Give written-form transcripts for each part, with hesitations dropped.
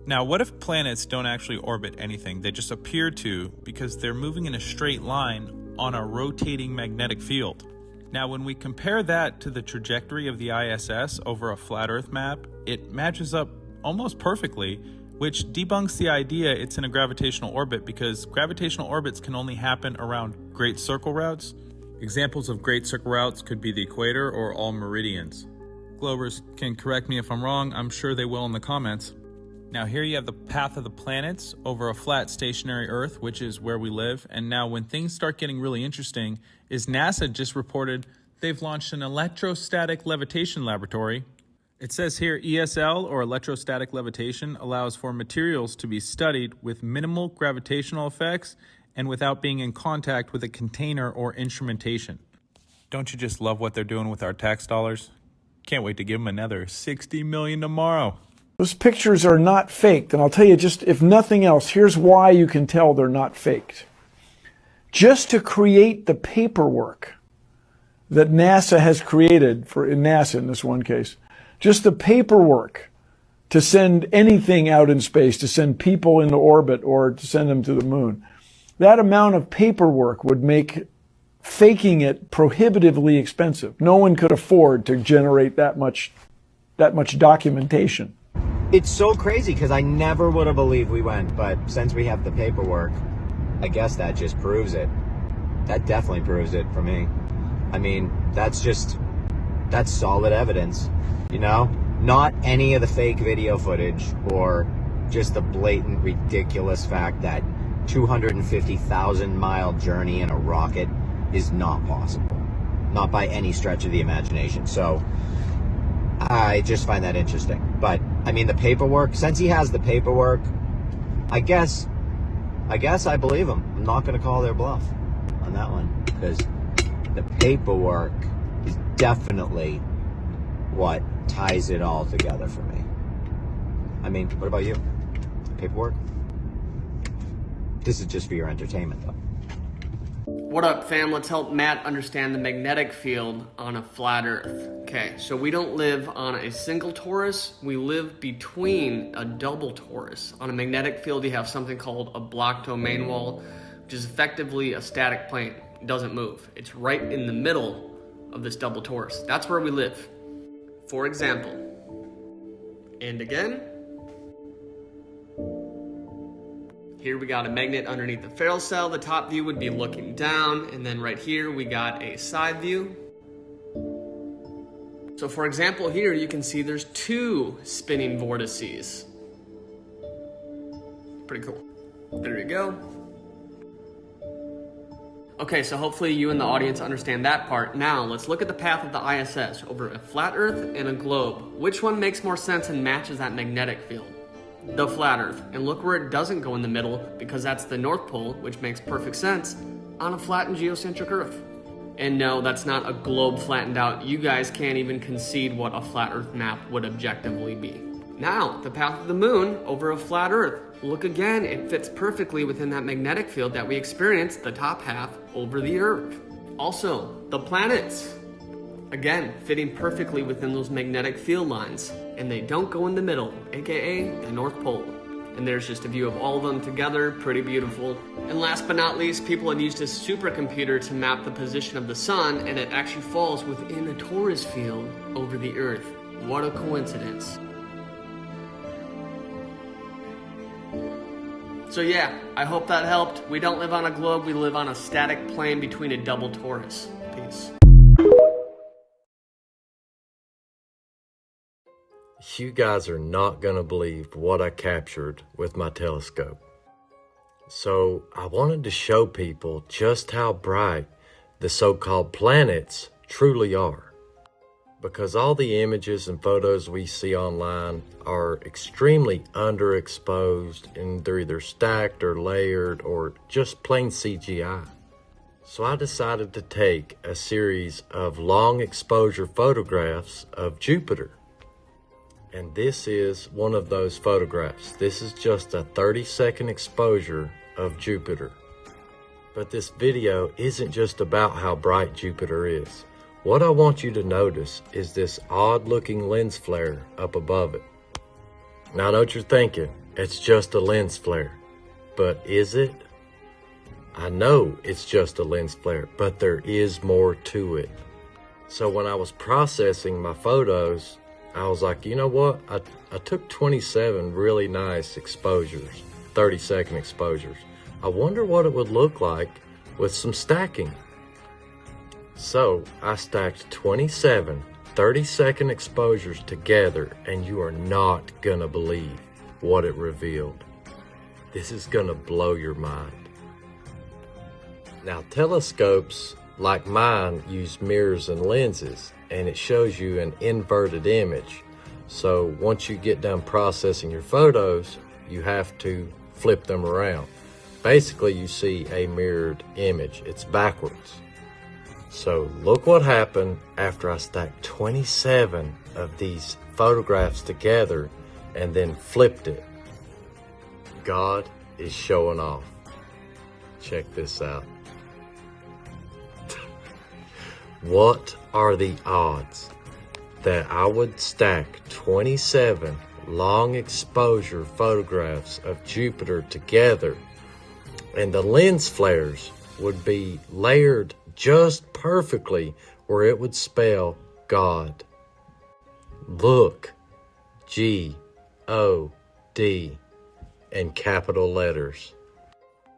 Now, what if planets don't actually orbit anything? They just appear to because they're moving in a straight line on a rotating magnetic field. Now, when we compare that to the trajectory of the ISS over a flat Earth map, it matches up almost perfectly, which debunks the idea it's in a gravitational orbit because gravitational orbits can only happen around great circle routes. Examples of great circle routes could be the equator or all meridians. Globers can correct me if I'm wrong. I'm sure they will in the comments. Now here you have the path of the planets over a flat stationary Earth, which is where we live. And now when things start getting really interesting is NASA just reported they've launched an electrostatic levitation laboratory. It says here ESL, or electrostatic levitation, allows for materials to be studied with minimal gravitational effects and without being in contact with a container or instrumentation. Don't you just love what they're doing with our tax dollars? Can't wait to give them another $60 million tomorrow. Those pictures are not faked, and I'll tell you just, if nothing else, here's why you can tell they're not faked. Just to create the paperwork that NASA has created, in this one case, just the paperwork to send anything out in space, to send people into orbit or to send them to the moon, that amount of paperwork would make faking it prohibitively expensive. No one could afford to generate that much documentation. It's so crazy because I never would have believed we went, but since we have the paperwork, I guess that just proves it. That definitely proves it for me. I mean, that's solid evidence, you know? Not any of the fake video footage or just the blatant, ridiculous fact that 250,000-mile journey in a rocket is not possible. Not by any stretch of the imagination. So I just find that interesting. But I mean, the paperwork, since he has the paperwork, I guess I believe him. I'm not going to call their bluff on that one because the paperwork is definitely what ties it all together for me. I mean, what about you? Paperwork? This is just for your entertainment, though. What up, fam? Let's help Matt understand the magnetic field on a flat Earth. Okay, so we don't live on a single torus, we live between a double torus. On a magnetic field, you have something called a Bloch domain wall, which is effectively a static plane. It doesn't move. It's right in the middle of this double torus. That's where we live. For example, and again, here we got a magnet underneath the ferrule cell. The top view would be looking down, and then right here we got a side view. So for example, here you can see there's two spinning vortices. Pretty cool. There you go. Okay, so hopefully you and the audience understand that part. Now, let's look at the path of the ISS over a flat Earth and a globe. Which one makes more sense and matches that magnetic field? The flat Earth. And look where it doesn't go in the middle, because that's the North Pole, which makes perfect sense on a flat and geocentric Earth. And no, that's not a globe flattened out. You guys can't even concede what a flat Earth map would objectively be. Now, the path of the moon over a flat Earth. Look again, it fits perfectly within that magnetic field that we experienced, the top half over the Earth. Also, the planets. Again, fitting perfectly within those magnetic field lines. And they don't go in the middle, aka the North Pole. And there's just a view of all of them together, pretty beautiful. And last but not least, people had used a supercomputer to map the position of the sun, and it actually falls within a torus field over the Earth. What a coincidence. So yeah, I hope that helped. We don't live on a globe, we live on a static plane between a double torus. Peace. You guys are not going to believe what I captured with my telescope. So I wanted to show people just how bright the so-called planets truly are. Because all the images and photos we see online are extremely underexposed, and they're either stacked or layered or just plain CGI. So I decided to take a series of long exposure photographs of Jupiter. And this is one of those photographs. This is just a 30-second exposure of Jupiter. But this video isn't just about how bright Jupiter is. What I want you to notice is this odd-looking lens flare up above it. Now I know what you're thinking. it's just a lens flare. But is it? I know it's just a lens flare, but there is more to it. So when I was processing my photos, I was like, you know what? I took 27 really nice exposures, 30-second exposures. I wonder what it would look like with some stacking. So I stacked 27 30-second exposures together, and you are not gonna believe what it revealed. This is gonna blow your mind. Now, telescopes like mine use mirrors and lenses, and it shows you an inverted image. So once you get done processing your photos, you have to flip them around. Basically, you see a mirrored image. It's backwards. So look what happened after I stacked 27 of these photographs together and then flipped it. God is showing off. Check this out. What are the odds that I would stack 27 long exposure photographs of Jupiter together and the lens flares would be layered just perfectly where it would spell God? Look, G-O-D in capital letters.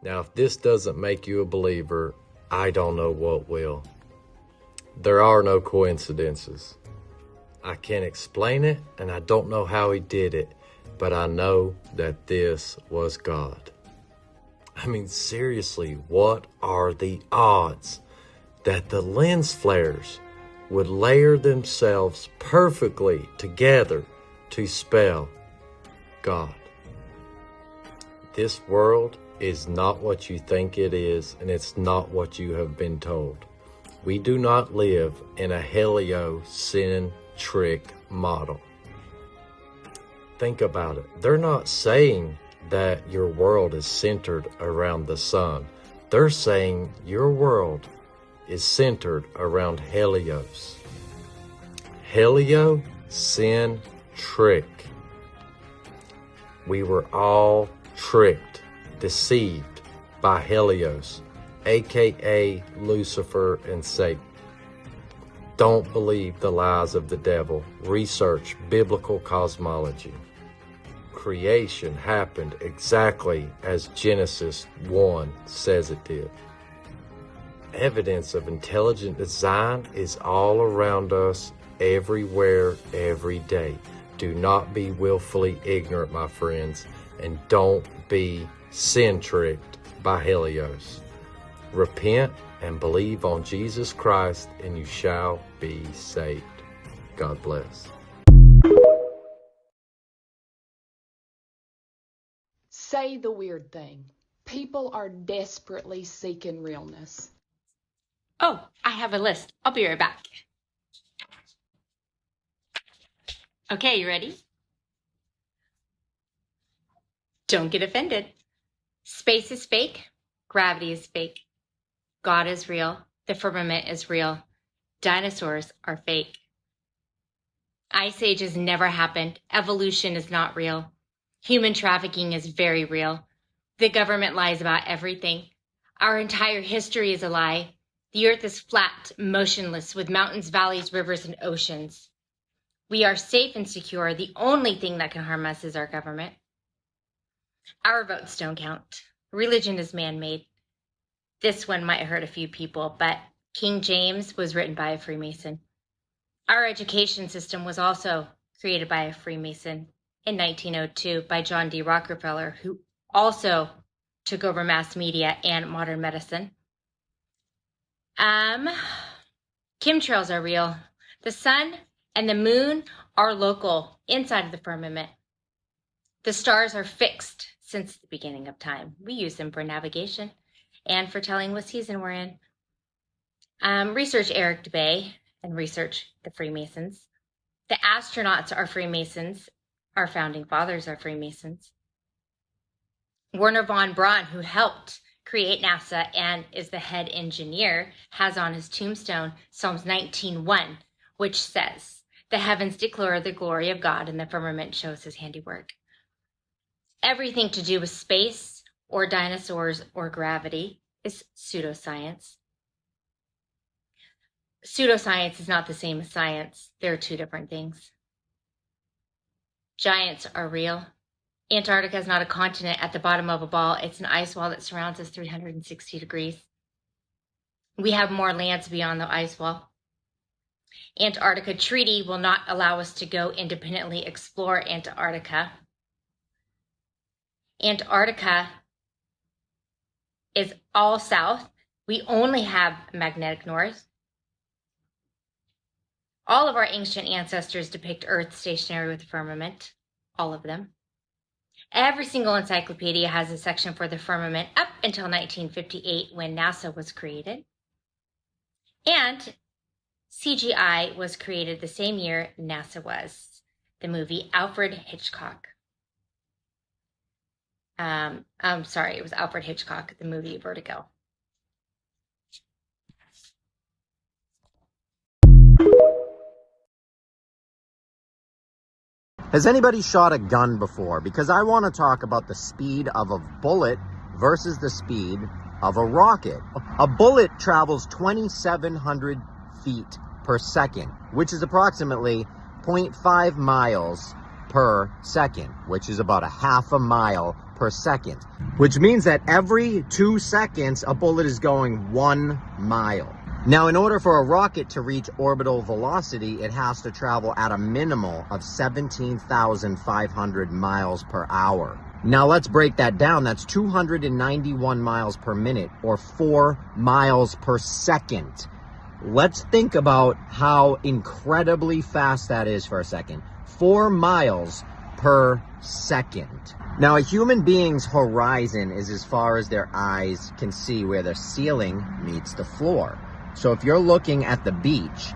Now, if this doesn't make you a believer, I don't know what will. There are no coincidences. I can't explain it, and I don't know how he did it, but I know that this was God. I mean, seriously, what are the odds that the lens flares would layer themselves perfectly together to spell God? This world is not what you think it is, and it's not what you have been told. We do not live in a heliocentric model. Think about it. They're not saying that your world is centered around the sun. They're saying your world is centered around Helios. Heliocentric. We were all tricked, deceived by Helios, aka Lucifer and Satan. Don't believe the lies of the devil. Research biblical cosmology. Creation happened exactly as Genesis 1 says it did. Evidence of intelligent design is all around us, everywhere, every day. Do not be willfully ignorant, my friends, and don't be sin-tricked by Helios. Repent and believe on Jesus Christ, and you shall be saved. God bless. Say the weird thing. People are desperately seeking realness. Oh, I have a list. I'll be right back. Okay, you ready? Don't get offended. Space is fake. Gravity is fake. God is real. The firmament is real. Dinosaurs are fake. Ice ages never happened. Evolution is not real. Human trafficking is very real. The government lies about everything. Our entire history is a lie. The earth is flat, motionless, with mountains, valleys, rivers, and oceans. We are safe and secure. The only thing that can harm us is our government. Our votes don't count. Religion is man-made. This one might hurt a few people, but King James was written by a Freemason. Our education system was also created by a Freemason in 1902 by John D. Rockefeller, who also took over mass media and modern medicine. Chemtrails are real. The sun and the moon are local inside of the firmament. The stars are fixed since the beginning of time. We use them for navigation and for telling what season we're in. Research Eric Dubay and research the Freemasons. The astronauts are Freemasons. Our founding fathers are Freemasons. Werner von Braun, who helped create NASA and is the head engineer, has on his tombstone Psalms 19:1, which says, "The heavens declare the glory of God, and the firmament shows his handiwork." Everything to do with space or dinosaurs or gravity is pseudoscience. Pseudoscience is not the same as science. They're two different things. Giants are real. Antarctica is not a continent at the bottom of a ball. It's an ice wall that surrounds us 360 degrees. We have more lands beyond the ice wall. Antarctica Treaty will not allow us to go independently explore Antarctica. Antarctica is all south. We only have magnetic north. All of our ancient ancestors depict Earth stationary with the firmament. All of them. Every single encyclopedia has a section for the firmament up until 1958 when NASA was created. And CGI was created the same year NASA was. The movie Alfred Hitchcock. I'm sorry, it was Alfred Hitchcock, the movie Vertigo. Has anybody shot a gun before? Because I want to talk about the speed of a bullet versus the speed of a rocket. A bullet travels 2,700 feet per second, which is approximately 0.5 miles per second, which is about a half a mile per second, which means that every 2 seconds, a bullet is going 1 mile. Now, in order for a rocket to reach orbital velocity, it has to travel at a minimal of 17,500 miles per hour. Now, let's break that down. That's 291 miles per minute, or 4 miles per second. Let's think about how incredibly fast that is for a second. 4 miles per second. Now, a human being's horizon is as far as their eyes can see, where the ceiling meets the floor. So if you're looking at the beach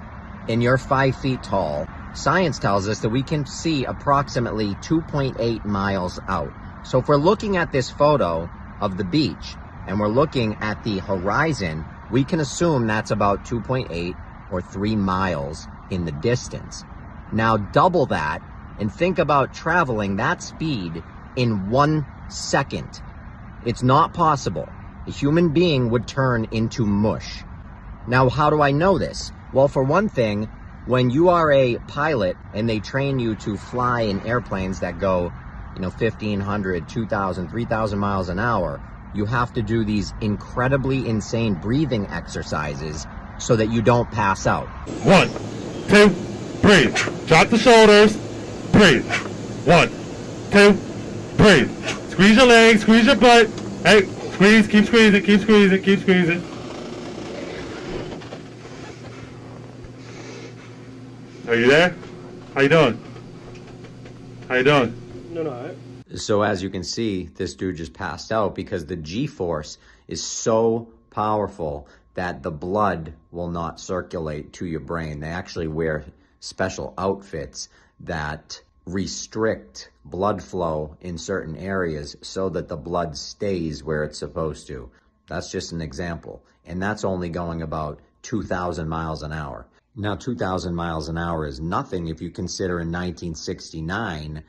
and you're 5 feet tall, science tells us that we can see approximately 2.8 miles out. So if we're looking at this photo of the beach and we're looking at the horizon, we can assume that's about 2.8 or 3 miles in the distance. Now double that and think about traveling that speed in 1 second. It's not possible. A human being would turn into mush. Now, how do I know this? Well, for one thing, when you are a pilot and they train you to fly in airplanes that go, 1,500, 2,000, 3,000 miles an hour, you have to do these incredibly insane breathing exercises so that you don't pass out. 1, 2, breathe. Drop the shoulders. Breathe. 1, 2, breathe. Squeeze your legs, squeeze your butt. Hey, squeeze, keep squeezing, keep squeezing, keep squeezing. Are you there? How you doing? How you doing? No. So as you can see, this dude just passed out because the G-force is so powerful that the blood will not circulate to your brain. They actually wear special outfits that restrict blood flow in certain areas so that the blood stays where it's supposed to. That's just an example. And that's only going about 2,000 miles an hour. Now, 2,000 miles an hour is nothing if you consider in 1969,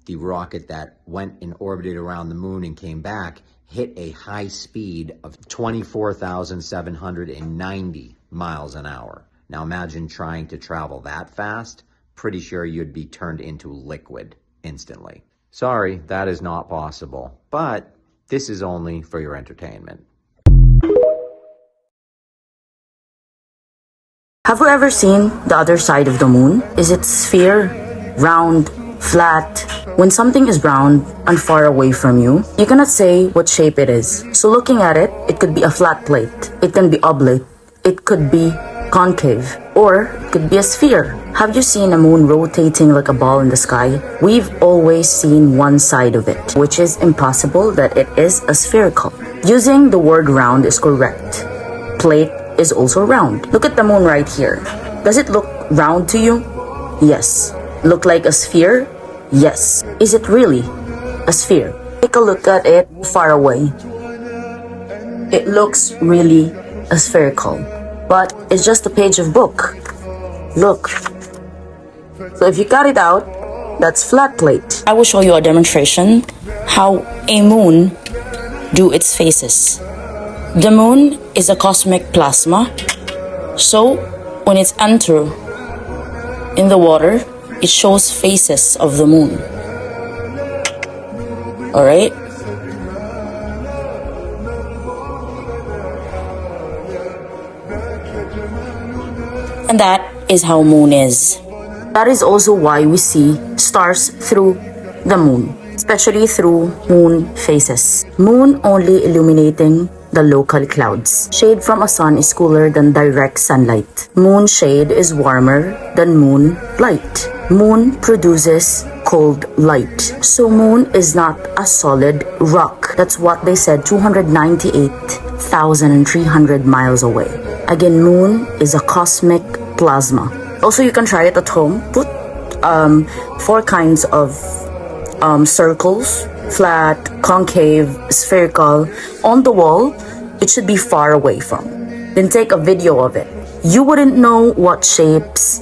the rocket that went and orbited around the moon and came back hit a high speed of 24,790 miles an hour. Now, imagine trying to travel that fast. Pretty sure you'd be turned into liquid instantly. Sorry, that is not possible, but this is only for your entertainment. Have you ever seen the other side of the moon? Is it sphere, round, flat? When something is round and far away from you, you cannot say what shape it is. So looking at it, it could be a flat plate, it can be oblate, it could be concave, or it could be a sphere. Have you seen a moon rotating like a ball in the sky? We've always seen one side of it, which is impossible that it is a spherical. Using the word round is correct. Plate is also round. Look at the moon right here. Does it look round to you? Yes. Look like a sphere? Yes. Is it really a sphere? Take a look at it far away. It looks really a spherical, but it's just a page of book. Look. So if you cut it out, that's flat plate. I will show you a demonstration how a moon do its phases. The moon is a cosmic plasma, so when it's enter in the water, it shows phases of the moon. Alright? And that is how moon is. That is also why we see stars through the moon, especially through moon phases. Moon only illuminating the local clouds. Shade from a sun is cooler than direct sunlight. Moon shade is warmer than moon light. Moon produces cold light. So moon is not a solid rock. That's what they said 298,300 miles away. Again, moon is a cosmic plasma. Also, you can try it at home. Put 4 kinds of circles, flat, concave, spherical, on the wall. It should be far away from. Then take a video of it. You wouldn't know what shapes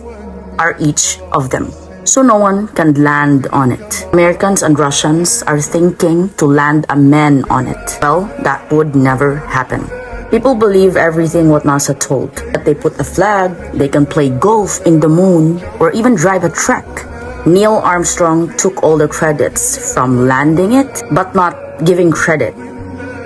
are each of them. So no one can land on it. Americans and Russians are thinking to land a man on it. Well, that would never happen. People believe everything what NASA told. That they put a flag, they can play golf in the moon, or even drive a truck. Neil Armstrong took all the credits from landing it, but not giving credit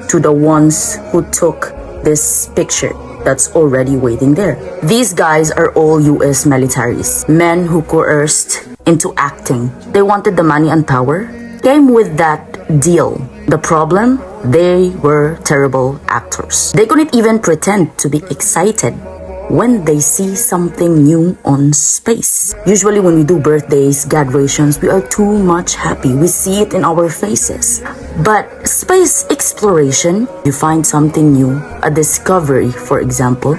to the ones who took this picture that's already waiting there. These guys are all US militaries, men who coerced into acting. They wanted the money and power, came with that deal. The problem? They were terrible actors. They couldn't even pretend to be excited when they see something new on space. Usually when we do birthdays, graduations, we are too much happy. We see it in our faces. But space exploration, you find something new, a discovery, for example,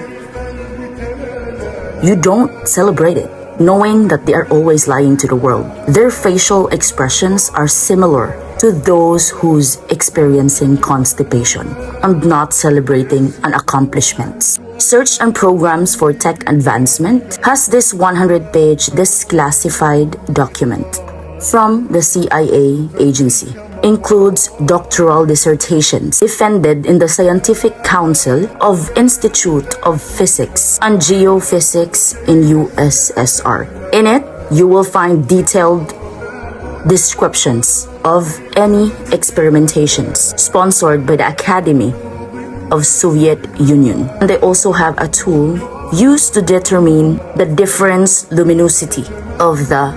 you don't celebrate it, knowing that they are always lying to the world. Their facial expressions are similar to those who's experiencing constipation and not celebrating an accomplishments. Search and Programs for Tech Advancement has this 100-page declassified document from the CIA agency. Includes doctoral dissertations defended in the Scientific Council of Institute of Physics and Geophysics in USSR. In it, you will find detailed descriptions of any experimentations sponsored by the Academy of Soviet Union. And they also have a tool used to determine the difference luminosity of the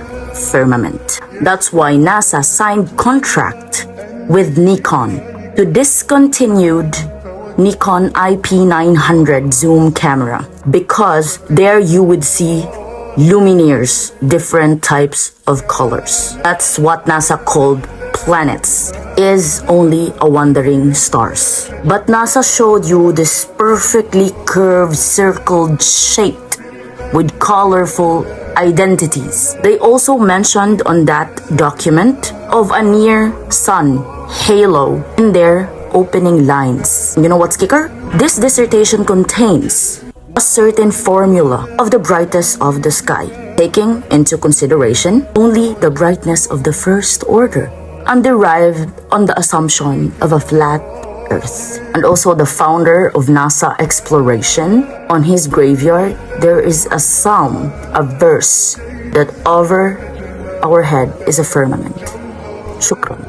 firmament. That's why NASA signed contract with Nikon to discontinued Nikon IP900 zoom camera, because there you would see luminaires, different types of colors. That's what NASA called planets, is only a wandering stars. But NASA showed you this perfectly curved, circled shape with colorful identities. They also mentioned on that document of a near sun halo in their opening lines. You know what's kicker? This dissertation contains a certain formula of the brightness of the sky, taking into consideration only the brightness of the first order, and derived on the assumption of a flat Earth. And also the founder of NASA Exploration, on his graveyard, there is a psalm, a verse, that over our head is a firmament. Shukran.